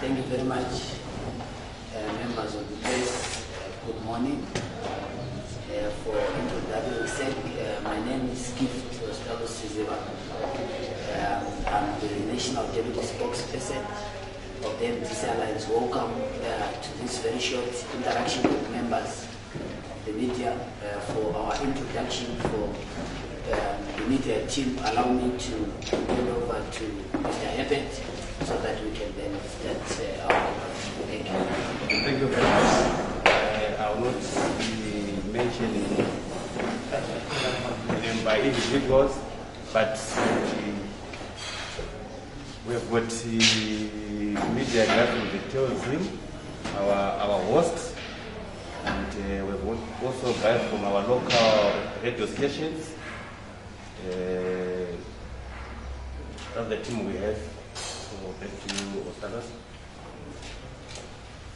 Thank you very much, members of the press. Good morning. For introduction's sake, my name is Gift Sizeba. I'm the National Deputy Spokesperson of the MDC Alliance. Welcome to this very short interaction with members of the media for our introduction for the media team. Allow me to hand over to Mr. Herbert so that we can then start our conversation. Thank you. Thank you very much. I will not be mentioning them by individuals, but we have got the media gathering that tells him, our host, and we have also guys from our local radio stations. That's the team we have. So back to you, Ostalos.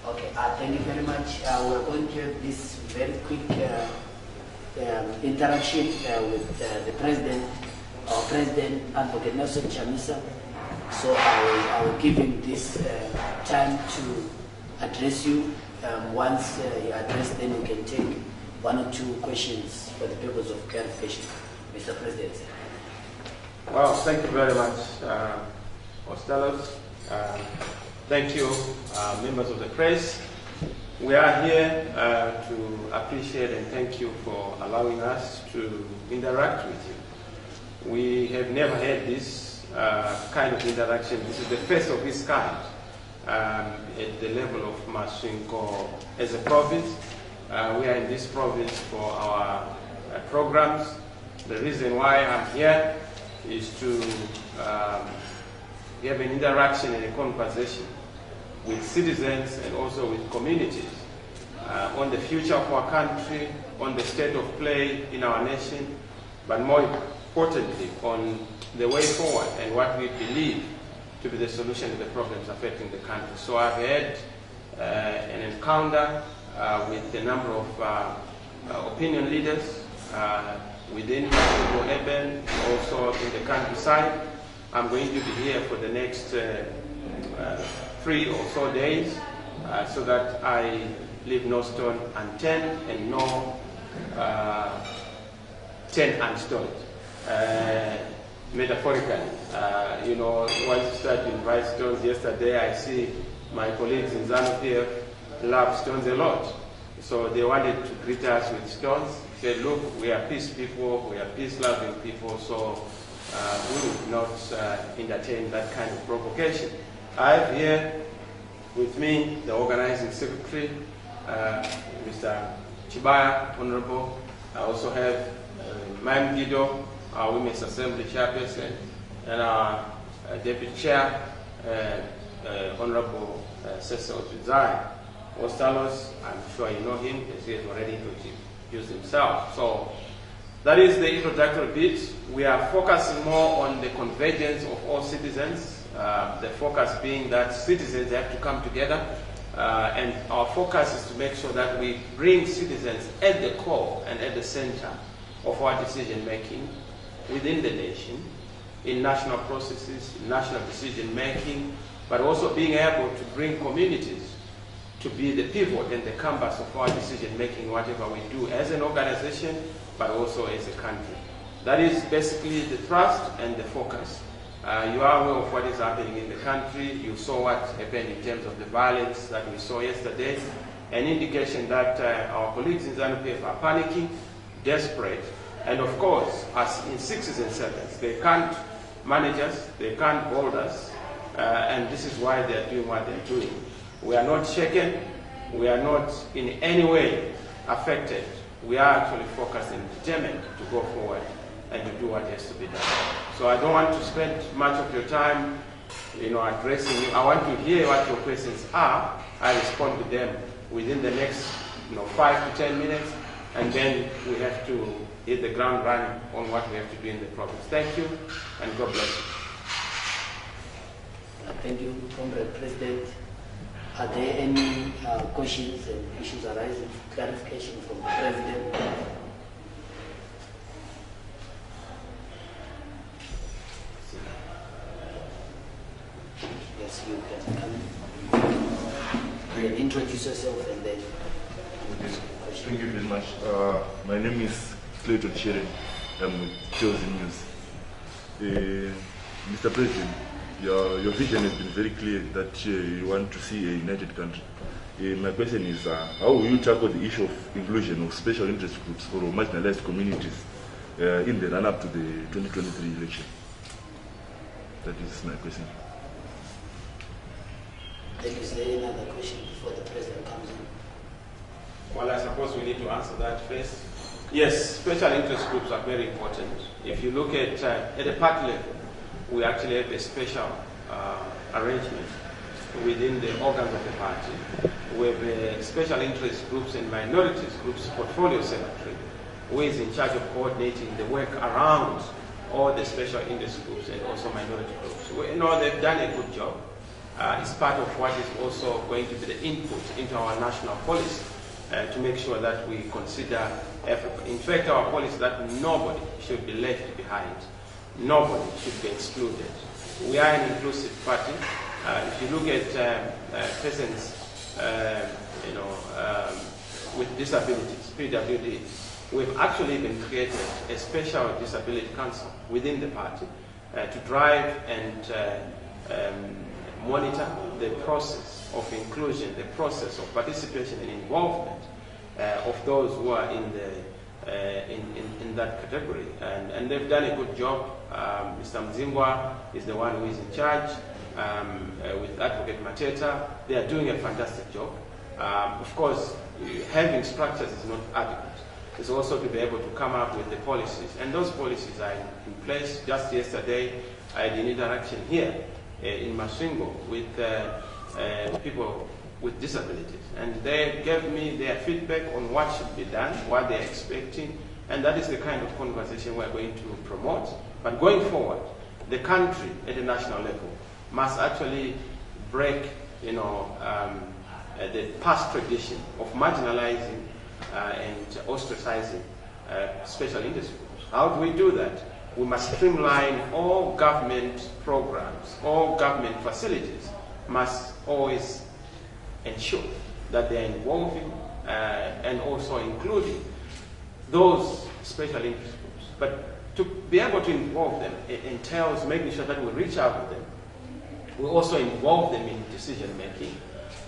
Okay, thank you very much. We're going to have this very quick interaction with the President, our President, Advocate Nelson Chamisa. So I will give him this time to address you. Once he addressed, then we can take one or two questions for the purpose of clarification. Mr. President. Well, thank you very much, Ostalos. Thank you, members of the press. We are here to appreciate and thank you for allowing us to interact with you. We have never had this kind of interaction. This is the first of its kind at the level of Masvingo as a province. We are in this province for our programs. The reason why I'm here is to have an interaction and a conversation with citizens and also with communities on the future of our country, on the state of play in our nation, but more importantly on the way forward and what we believe to be the solution to the problems affecting the country. So I've had an encounter with a number of opinion leaders within Masvingo urban, also in the countryside. I'm going to be here for the next 3 or so days so that I leave no stone unturned and no 10 unstored. Metaphorically, you know, once you start to invite stones, yesterday I see my colleagues in ZANU-PF love stones a lot. So they wanted to greet us with stones. Said, look, we are peace people, we are peace-loving people, so we would not entertain that kind of provocation. I have here with me the organizing secretary, Mr. Chibaya, Honorable. I also have Masvingo, our Women's Assembly chairperson, and our deputy chair, Honorable Cecil Tuzai. Ostalos, I'm sure you know him, as he has already introduced himself. So that is the introductory bit. We are focusing more on the convergence of all citizens, the focus being that citizens have to come together, and our focus is to make sure that we bring citizens at the core and at the center of our decision making within the nation, in national processes, in national decision making, but also being able to bring communities to be the pivot and the canvas of our decision making, whatever we do as an organization, but also as a country. That is basically the thrust and the focus. You are aware of what is happening in the country. You saw what happened in terms of the violence that we saw yesterday, an indication that our colleagues in ZANU-PF are panicking, desperate, and of course, as in 6s and 7s, they can't manage us, they can't hold us, and this is why they're doing what they're doing. We are not shaken, we are not in any way affected. We are actually focused and determined to go forward and to do what has to be done. So I don't want to spend much of your time, addressing you. I want to hear what your questions are. I respond to them within the next, 5 to 10 minutes, and then we have to hit the ground running on what we have to do in the province. Thank you, and God bless you. Thank you, Comrade President. Are there any questions and issues arising, clarification from the President? Yes. Yes, you can come. Introduce yourself and then. Thank you very much. My name is Clayton Sheren. I'm with Chosen News. Mr. President, your vision has been very clear that you want to see a united country. My question is, how will you tackle the issue of inclusion of special interest groups or marginalized communities in the run-up to the 2023 election? That is my question. Is there another question before the President comes in? Well, I suppose we need to answer that first. Yes, special interest groups are very important. If you look at the party level, we actually have a special arrangement within the organs of the party. We have special interest groups and minorities groups portfolio secretary, who is in charge of coordinating the work around all the special interest groups and also minority groups. We know they've done a good job. It's part of what is also going to be the input into our national policy to make sure that we consider everybody. In fact, our policy is that nobody should be left behind. Nobody should be excluded. We are an inclusive party. If you look at persons, with disabilities, PWD, we've actually even created a special disability council within the party to drive and monitor the process of inclusion, the process of participation and involvement of those who are in that category, and they've done a good job. Mr. Masvingo is the one who is in charge with Advocate Mateta. They are doing a fantastic job. Of course, having structures is not adequate. It's also to be able to come up with the policies, and those policies are in place. Just yesterday, I had an interaction here in Masvingo with people with disabilities, and they gave me their feedback on what should be done, what they're expecting, and that is the kind of conversation we're going to promote. But going forward, the country at the national level must actually break, the past tradition of marginalizing and ostracizing special interest groups. How do we do that? We must streamline all government programs, all government facilities must always ensure that they are involving and also including those special interest groups. But to be able to involve them, it entails making sure that we reach out to them. We also involve them in decision making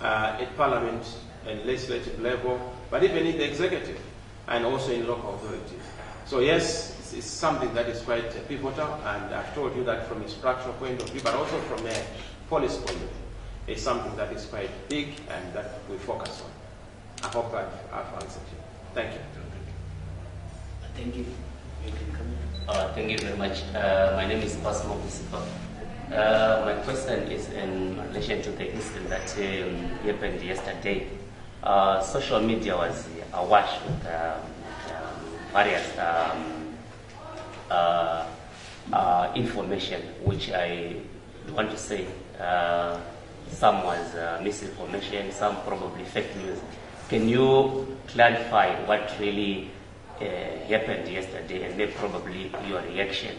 at parliament and legislative level, but even in the executive and also in local authorities. So yes, it's something that is quite pivotal, and I've told you that from a structural point of view, but also from a policy point of view. It's something that is quite big and that we focus on. I hope I've answered you. Thank you. Thank you. You can come in. Thank you very much. My name is Basmo Kusipa. My question is in relation to the incident that happened yesterday. Social media was awash with various information, which I want to say some was misinformation, some probably fake news. Can you clarify what really happened yesterday, and then probably your reaction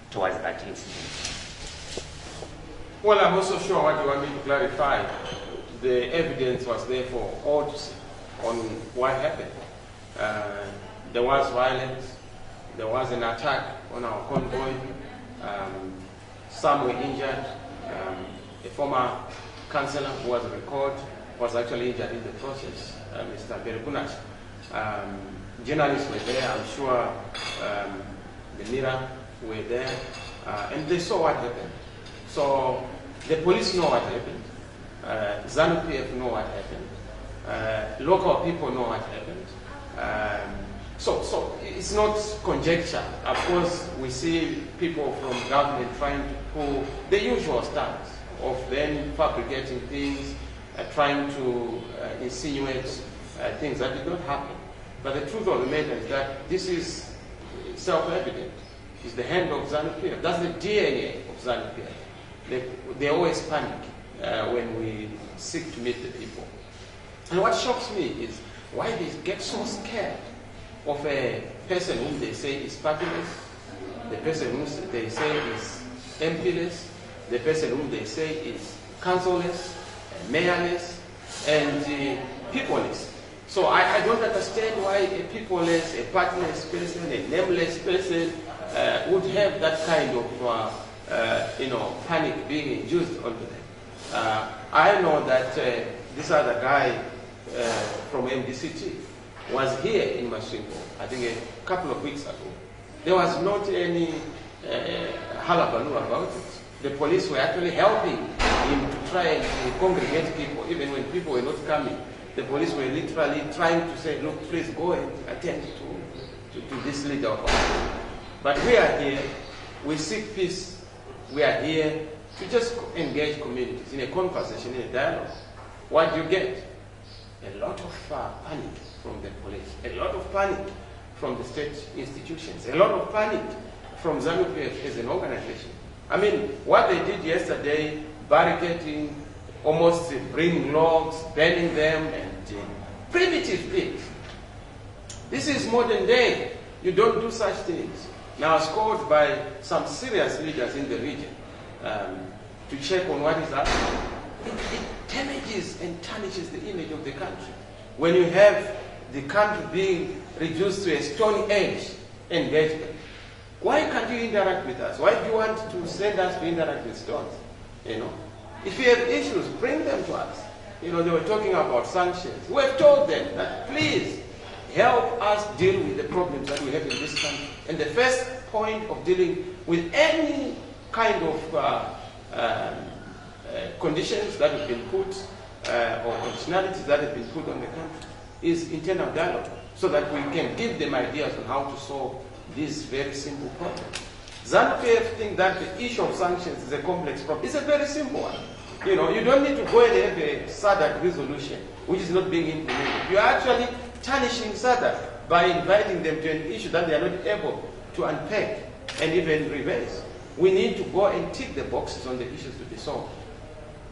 towards that incident? Well, I'm also sure what you want me to clarify. The evidence was there for all to see on what happened. There was violence. There was an attack on our convoy. Some were injured. A former councillor who was recalled was actually injured in the process, Mr. Berikunas. Journalists were there, I'm sure the Mira were there, and they saw what happened. So the police know what happened, ZANU-PF know what happened, local people know what happened. So it's not conjecture. Of course, we see people from government trying to pull the usual stunts of then fabricating things, trying to insinuate things that did not happen. But the truth of the matter is that this is self-evident. It's the hand of ZANU-PF. That's the DNA of ZANU-PF. They always panic when we seek to meet the people. And what shocks me is why they get so scared of a person whom they say is partyless, the person whom they say is MPless, the person whom they say is councilless, mayorless, and peopleless. So I don't understand why a peopleless, a partless person, a nameless person would have that kind of panic being induced onto them. I know that this other guy from MDC was here in Masvingo, I think a couple of weeks ago. There was not any hullabaloo about it. The police were actually helping him to try and congregate people, even when people were not coming. The police were literally trying to say, look, please go and attend to this leader of ours. But we are here, we seek peace. We are here to just engage communities in a conversation, in a dialogue. What do you get? A lot of panic from the police, a lot of panic from the state institutions, a lot of panic from ZANU-PF as an organization. I mean, what they did yesterday, barricading, almost bringing logs, burning them, and primitive things. This is modern day. You don't do such things. Now, I was called by some serious leaders in the region to check on what is happening. It damages and tarnishes the image of the country. When you have the country being reduced to a stone age engagement, why can't you interact with us? Why do you want to send us to interact with stones? If you have issues, bring them to us. They were talking about sanctions. We have told them that please help us deal with the problems that we have in this country. And the first point of dealing with any kind of conditions that have been put or conditionalities that have been put on the country is internal dialogue, so that we can give them ideas on how to solve this very simple problem. ZANU-PF think that the issue of sanctions is a complex problem. It's a very simple one. You don't need to go and have a SADC resolution which is not being implemented. You are actually tarnishing SADC by inviting them to an issue that they are not able to unpack and even revise. We need to go and tick the boxes on the issues to be solved.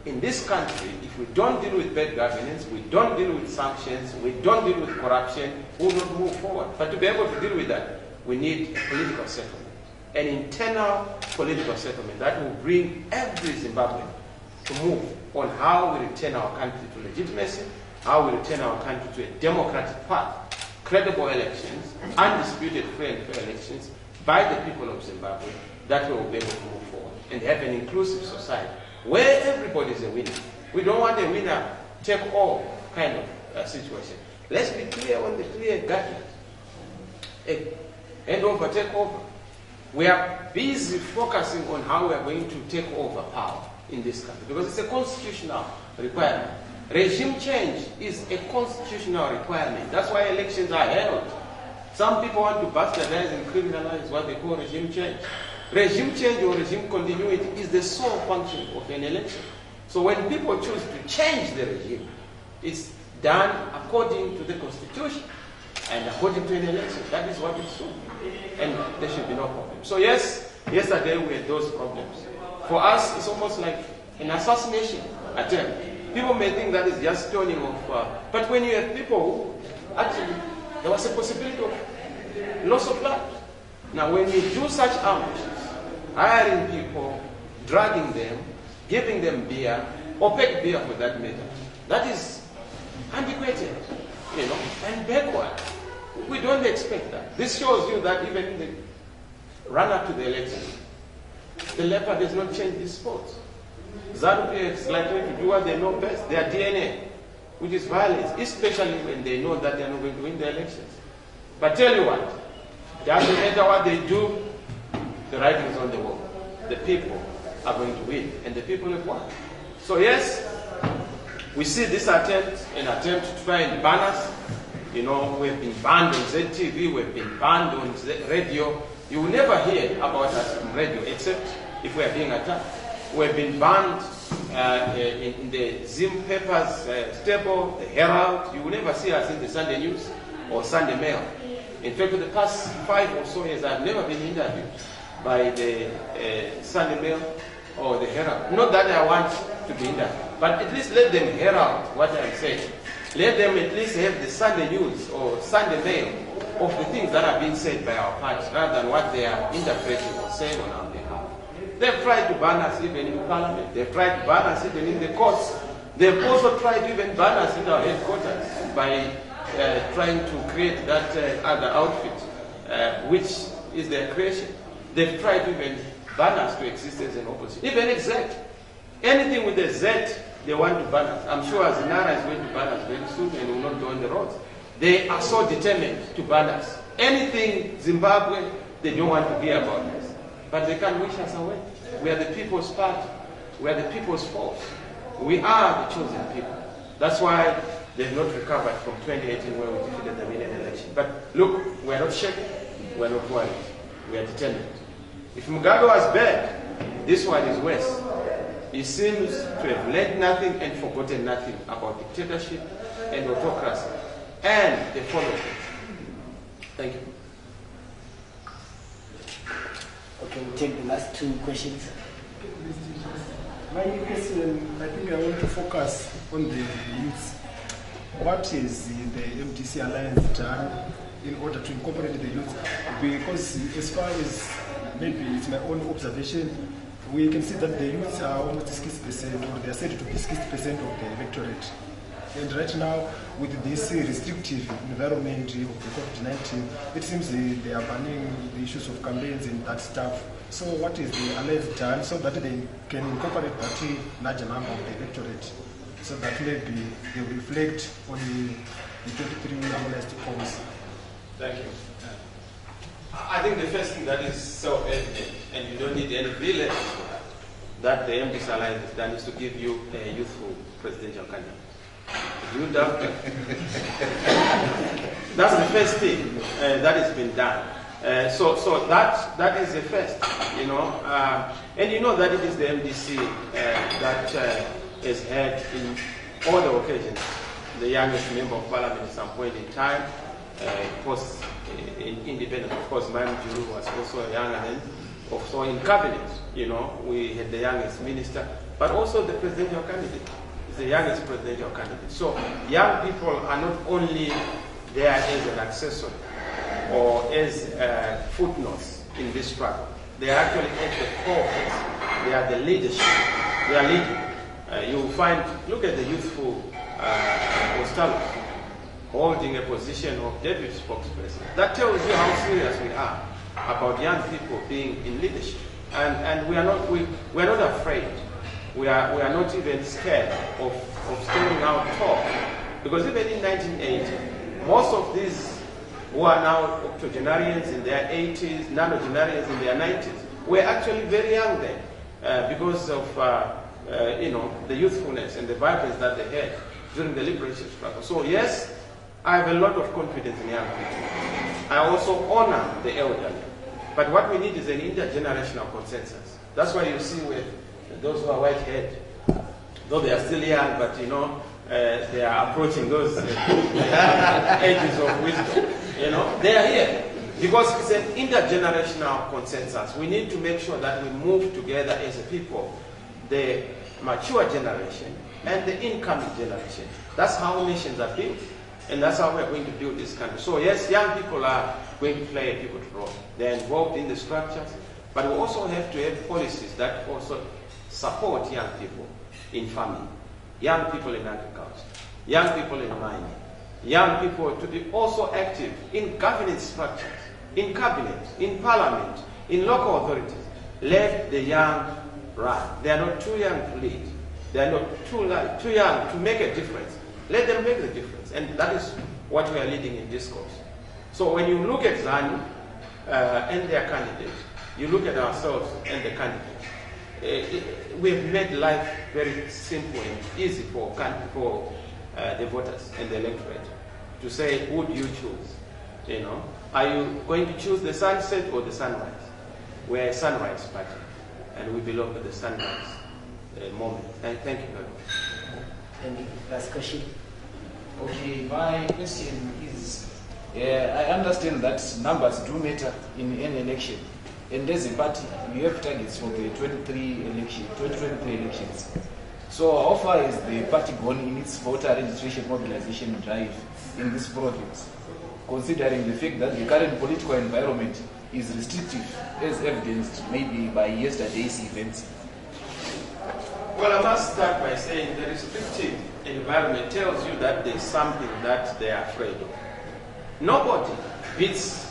In this country, if we don't deal with bad governance, we don't deal with sanctions, we don't deal with corruption, we will not move forward. But to be able to deal with that, we need a political settlement, an internal political settlement that will bring every Zimbabwean to move on how we return our country to legitimacy, how we return our country to a democratic path, credible elections, undisputed free and fair elections by the people of Zimbabwe, that we will be able to move forward and have an inclusive society where everybody is a winner. We don't want a winner take all kind of situation. Let's be clear on the clear guidelines. Hand over, take over. We are busy focusing on how we are going to take over power in this country because it's a constitutional requirement. Regime change is a constitutional requirement. That's why elections are held. Some people want to bastardize and criminalize what they call regime change. Regime change or regime continuity is the sole function of an election. So when people choose to change the regime, it's done according to the Constitution and according to an election. That is what it's doing. And there should be no problem. So yes, yesterday we had those problems. For us, it's almost like an assassination attempt. People may think that is just stoning of, but when you have people who actually, there was a possibility of loss of life. Now when you do such ambushes, hiring people, dragging them, giving them beer, opaque beer for that matter, that is antiquated, and backward. We don't expect that. This shows you that even in the run-up to the election, the leopard does not change these sports. ZANU-PF is likely to do what they know best, their DNA, which is violence, especially when they know that they are not going to win the elections. But tell you what, it doesn't matter what they do, the writing is on the wall. The people are going to win, and the people have won. So yes, we see this attempt, an attempt to try and ban us. We've been banned on ZTV, we've been banned on radio. You will never hear about us on radio, except if we are being attacked. We've been banned in the Zim papers, Stable, the Herald. You will never see us in the Sunday News or Sunday Mail. In fact, for the past 5 or so years, I've never been interviewed by the Sunday Mail or the Herald. Not that I want to be interviewed, but at least let them herald what I'm saying. Let them at least have the Sunday News or Sunday Mail of the things that are being said by our party, rather than what they are interpreting or saying on our behalf. They've tried to ban us even in parliament. They've tried to ban us even in the courts. They've also tried to even ban us in our headquarters by trying to create that other outfit, which is their creation. They've tried to even ban us to exist as an opposition. Even exec. Anything with a Z, they want to ban us. I'm sure Zinara is going to ban us very soon and will not go on the roads. They are so determined to ban us. Anything Zimbabwe, they don't want to hear about us. But they can't wish us away. We are the people's party. We are the people's force. We are the chosen people. That's why they've not recovered from 2018 when we defeated them in an election. But look, we are not shaken. We are not worried. We are determined. If Mugabe was bad, this one is worse. He seems to have learned nothing and forgotten nothing about dictatorship and autocracy and the following. Thank you. Okay, we'll take the last two questions. My question, I think I want to focus on the youth. What is the MDC Alliance done in order to incorporate the youth? Because as far as maybe it's my own observation, we can see that the youth are almost 60%, or they are said to be 60% of the electorate. And right now, with this restrictive environment of the COVID-19, it seems they are banning the issues of campaigns and that stuff. So what is the Alliance done so that they can incorporate that larger number of the electorate, so that maybe they will reflect on the 23 amnesty forms? Thank you. I think the first thing that is so evident, and you don't need any village, that the MDC Alliance has done is to give you a youthful presidential candidate. You doubt that? That's the first thing that has been done. So that is the first, you know. And you know that it is the MDC that has had in all the occasions the youngest member of parliament at some point in time, post independent. Of course, Ma'am Juru was also young, and then also in cabinet, you know, we had the youngest minister, but also the presidential candidate is the youngest presidential candidate. So young people are not only there as an accessory or as footnotes in this struggle. They are actually at the core of this. They are the leadership. They are leading. You will find, look at the youthful Costello holding a position of deputy spokesperson. That tells you how serious we are about young people being in leadership. And we are not afraid. We are not even scared of standing out tall. Because even in 1980, most of these who are now octogenarians in their 80s, nonagenarians in their 90s, were actually very young then because of you know, the youthfulness and the vibrance that they had during the liberation struggle. So yes, I have a lot of confidence in young people. I also honor the elderly. But what we need is an intergenerational consensus. That's why you see with those who are white-haired, though they are still young, but you know, they are approaching those ages of wisdom. You know, they are here because it's an intergenerational consensus. We need to make sure that we move together as a people, the mature generation and the incoming generation. That's how nations are built, and that's how we're going to build this country. So yes, young people are going to play a pivotal role. They're involved in the structures, but we also have to have policies that also support young people in farming, young people in agriculture, young people in mining, young people to be also active in governance structures, in cabinet, in parliament, in local authorities. Let the young run. They are not too young to lead. They are not too young to make a difference. Let them make the difference. And that is what we are leading in discourse. So when you look at ZANU and their candidates, you look at ourselves and the candidates, we've made life very simple and easy for the voters and the electorate to say, who do you choose? You know, are you going to choose the sunset or the sunrise? We're a sunrise party, and we belong to the sunrise moment. And thank you very much. Any last question? Okay, my question is, I understand that numbers do matter in any election. And as a party, we have targets for the 2023 elections. So how far has the party gone in its voter registration mobilization drive in this province, considering the fact that the current political environment is restrictive, as evidenced maybe by yesterday's events? Well, I must start by saying the restrictive environment tells you that there's something that they are afraid of. Nobody beats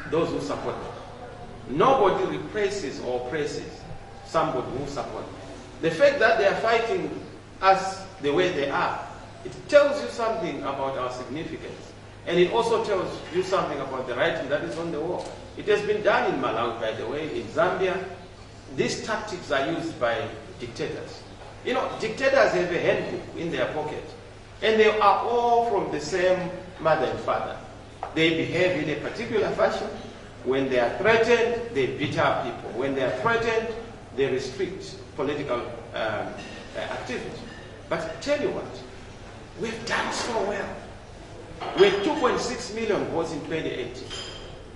those who support them. Nobody represses or oppresses somebody who supports them. The fact that they are fighting us the way they are, it tells you something about our significance. And it also tells you something about the writing that is on the wall. It has been done in Malawi, by the way, in Zambia. These tactics are used by dictators. You know, dictators have a handbook in their pocket. And they are all from the same mother and father. They behave in a particular fashion. When they are threatened, they beat up people. When they are threatened, they restrict political activity. But tell you what, we've done so well. We had 2.6 million votes in 2018.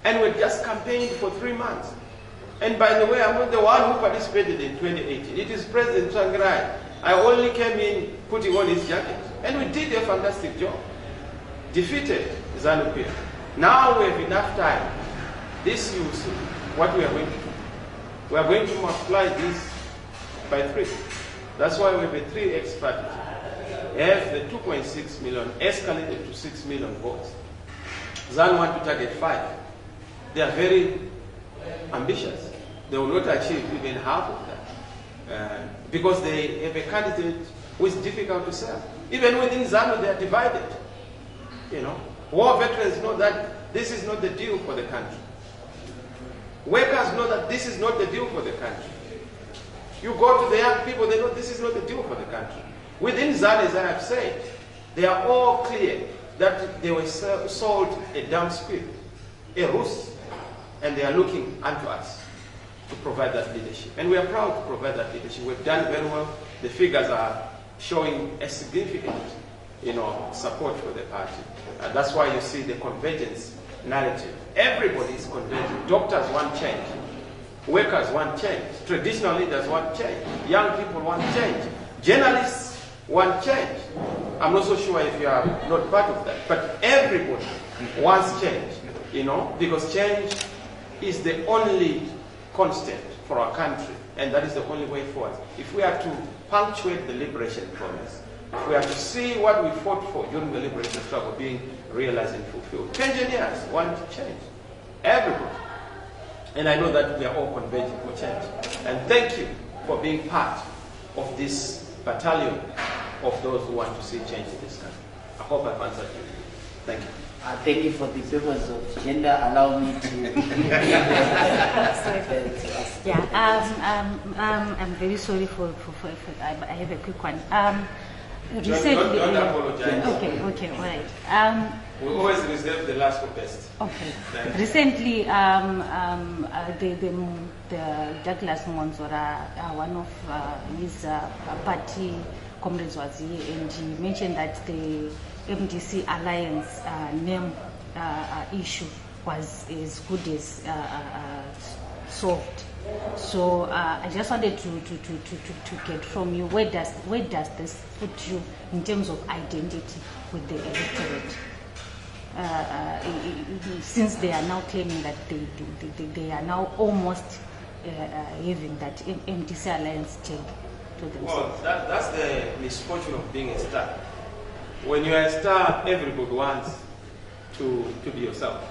And we just campaigned for 3 months. And by the way, I'm not the one who participated in 2018. It is President Tsvangirai. I only came in putting on his jacket. And we did a fantastic job. Defeated ZANU-PF. Now we have enough time. This you see what we are going to do. We are going to multiply this by 3. That's why we have a 3x strategy. Have the 2.6 million escalated to 6 million votes. ZANU want to target 5. They are very ambitious. They will not achieve even half of that. Because they have a candidate who is difficult to sell. Even within ZANU, they are divided. You know, war veterans know that this is not the deal for the country. Workers know that this is not the deal for the country. You go to the young people, they know this is not the deal for the country. Within ZANU, as I have said, they are all clear that they were sold a dumb squid, a ruse, and they are looking unto us to provide that leadership. And we are proud to provide that leadership. We've done very well. The figures are showing a significant, support for the party. And that's why you see the convergence narrative. Everybody is converging. Doctors want change. Workers want change. Traditional leaders want change. Young people want change. Journalists want change. I'm not so sure if you are not part of that, but everybody wants change, because change is the only constant for our country, and that is the only way forward. If we are to punctuate the liberation promise, if we are to see what we fought for during the liberation struggle being realized and fulfilled, pensioners want change. Everybody. And I know that we are all converging for change. And thank you for being part of this battalion of those who want to see change in this country. I hope I've answered you. Thank you. Thank you for the purpose of gender. Allow me to. I'm very sorry for I have a quick one. Recently, don't apologize. Okay, all right. We always reserve the last for best. Okay. Recently, the Douglas Monzora, one of his party comrades was here, and he mentioned that the MDC alliance name issue was as good as solved. So I just wanted to get from you, where does this put you in terms of identity with the electorate? Since they are now claiming that they are now almost having that MDC alliance tag to themselves. Well, that's the misfortune of being a star. When you are a star, everybody wants to be yourself.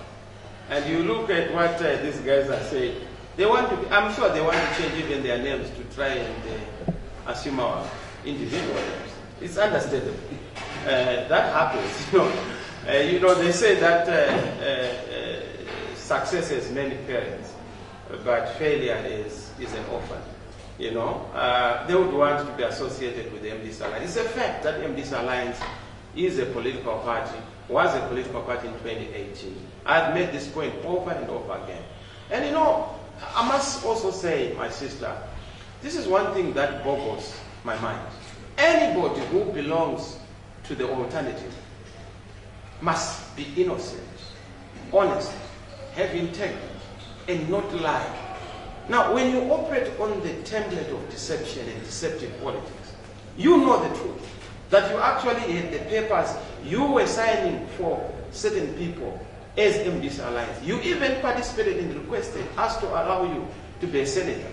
And you look at what these guys are saying. They want to be, I'm sure they want to change even their names to try and assume our individual names. It's understandable. That happens. They say that success has many parents, but failure is an orphan. They would want to be associated with the MDC Alliance. It's a fact that MDC Alliance is a political party, was a political party in 2018. I've made this point over and over again. And I must also say, my sister, this is one thing that boggles my mind. Anybody who belongs to the alternative must be innocent, honest, have integrity, and not lie. Now, when you operate on the template of deception and deceptive politics, you know the truth. That you actually had the papers, you were signing for certain people as MDC Alliance. You even participated in requested us to allow you to be a senator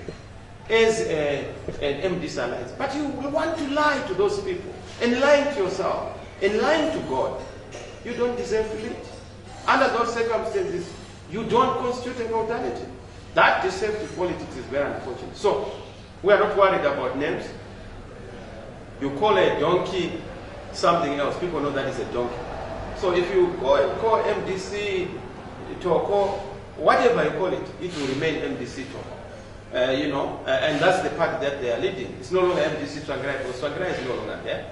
as an MDC Alliance. But you want to lie to those people, and lying to yourself, and lying to God. You don't deserve to lead. Under those circumstances, you don't constitute an alternative. That deceptive politics is very unfortunate. So, we are not worried about names. You call a donkey something else, people know that is a donkey. So if you call MDC Toko, whatever you call it, it will remain MDC Toko. And that's the party that they are leading. It's no longer MDC Tsvangirai, because Tsvangirai is no longer there.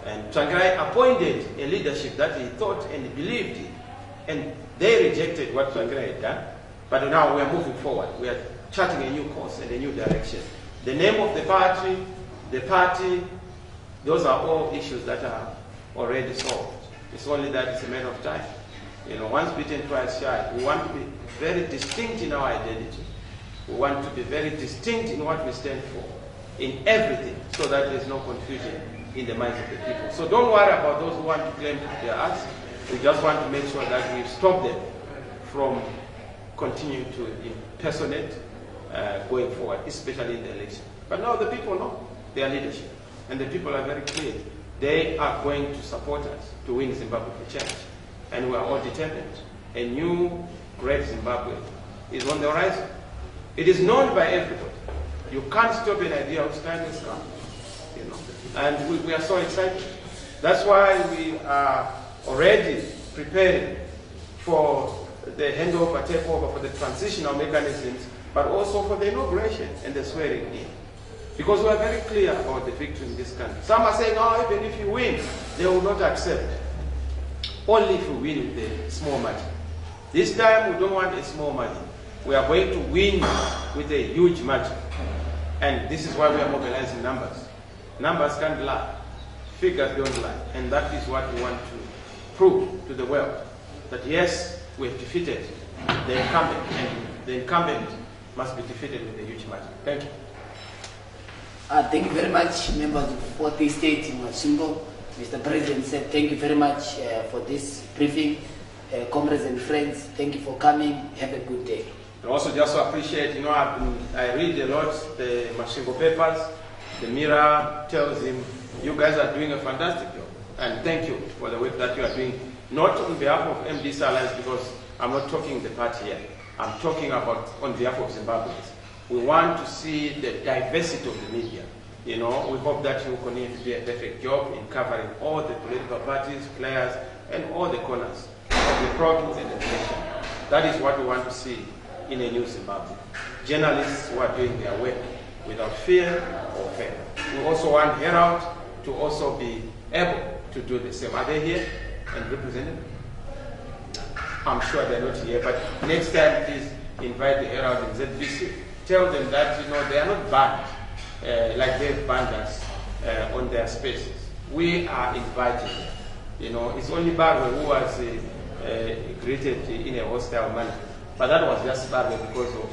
And Tsvangirai appointed a leadership that he thought and believed in. And they rejected what Tsvangirai had done. But now we are moving forward. We are charting a new course and a new direction. The name of the party, those are all issues that are already solved. It's only that it's a matter of time. Once bitten, twice shy. We want to be very distinct in our identity. We want to be very distinct in what we stand for, in everything, so that there's no confusion in the minds of the people. So don't worry about those who want to claim they are us. We just want to make sure that we stop them from continuing to impersonate going forward, especially in the election. But now the people know their leadership, and the people are very clear. They are going to support us to win Zimbabwe for change. And we are all determined. A new great Zimbabwe is on the horizon. It is known by everybody. You can't stop an idea which time has come. And we are so excited. That's why we are already preparing for the handover, takeover, for the transitional mechanisms, but also for the inauguration and the swearing in. Because we are very clear about the victory in this country. Some are saying, oh, even if you win, they will not accept. Only if you win with a small margin. This time, we don't want a small margin. We are going to win with a huge margin. And this is why we are mobilizing numbers. Numbers can't lie. Figures don't lie. And that is what we want to prove to the world. That yes, we have defeated the incumbent, and the incumbent must be defeated with a huge margin. Thank you. Thank you very much, members of the 4th Estate in Masvingo. Mr. President said thank you very much for this briefing. Comrades and friends, thank you for coming. Have a good day. I also just appreciate, I read a lot the Masvingo papers. The Mirror tells him, you guys are doing a fantastic job. And thank you for the work that you are doing, not on behalf of MDC Alliance, because I'm not talking the party here. I'm talking about on behalf of Zimbabweans. We want to see the diversity of the media. We hope that you continue to do a perfect job in covering all the political parties, players, and all the corners of the province and the nation. That is what we want to see in a new Zimbabwe. Journalists who are doing their work without fear or favor. We also want Herald to also be able to do the same. Are they here and represented? I'm sure they're not here, but next time please invite the Herald and ZBC. Tell them that they are not banned like they've banned us on their spaces. We are inviting them. It's only Barwe who was greeted in a hostile manner. But that was just Barwe because of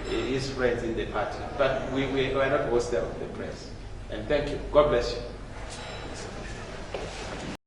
his friends in the party. But we are not hostile to the press. And thank you. God bless you.